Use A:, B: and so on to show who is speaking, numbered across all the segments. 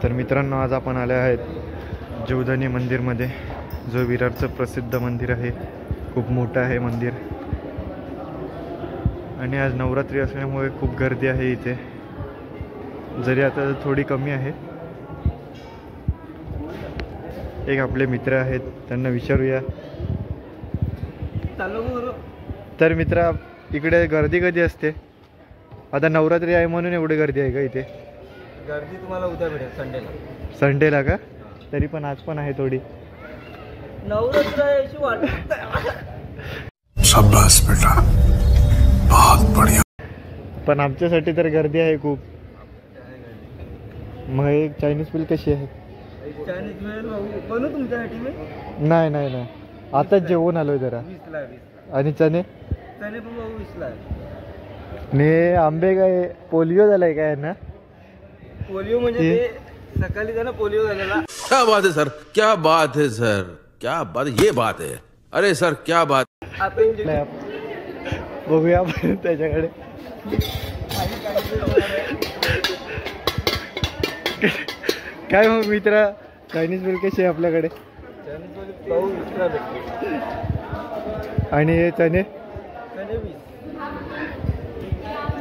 A: तर मित्रांनो, आज आपण आले आहेत जीवदानी मंदिरमध्ये, जो विरारचं प्रसिद्ध मंदिर आहे. खूप मोठं आहे मंदिर आणि आज नवरात्री असल्यामुळे खूप गर्दी आहे इथे, जरी आता थोडी कमी आहे. एक आपले मित्र आहेत, त्यांना विचारूया. तर मित्रा, इकडे गर्दी कधी असते? आता नवरात्री आहे म्हणून एवढी गर्दी आहे का इथे?
B: गर्दी तुम्हाला उद्या भेटेल, संडेला.
A: संडेला का? तरी पण आज पण आहे थोडी.
B: नवरात्री वाटत.
C: शाबाश बेटा, बहुत बढ़िया.
A: पण आमच्यासाठी तर गर्दी आहे खूप. मग एक चायनीज बिल कशी आहे?
B: चायनीज मिळेल बनवू तुमच्यासाठी मी?
A: नाही नाही नाही, आताच जेवून आलोय जरा.
B: 20 ला.
A: आणि चणे?
B: चणे पण भाऊ 20 ला.
A: ने आंबे काय पोलिओ झालाय काय ना?
B: पोलिओ म्हणजे ते सकाळी त्यांना पोलिओ झालेला.
D: क्या बात है सर, क्या बात है सर, क्या बात, ये बात है. अरे सर क्या बात.
A: आपण बघूया आपण त्याच्याकडे. काय मग मित्रा, चायनीज बिल कशी आहे आपल्याकडे? आणि हे चणे?
B: चणे 20.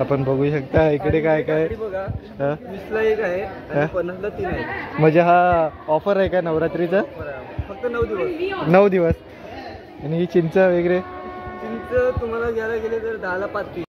A: आपण बघू शकता इकडे काय काय.
B: 20 ला एक आहे आणि 50 ला 3 आहे.
A: म्हणजे हा ऑफर आहे का नवरात्रीचा?
B: फक्त 9 दिवस.
A: 9 दिवस. आणि ही चिंच वगैरे?
B: चिंच तुम्हाला घ्यायला गेले तर 10 ला 5 पीस.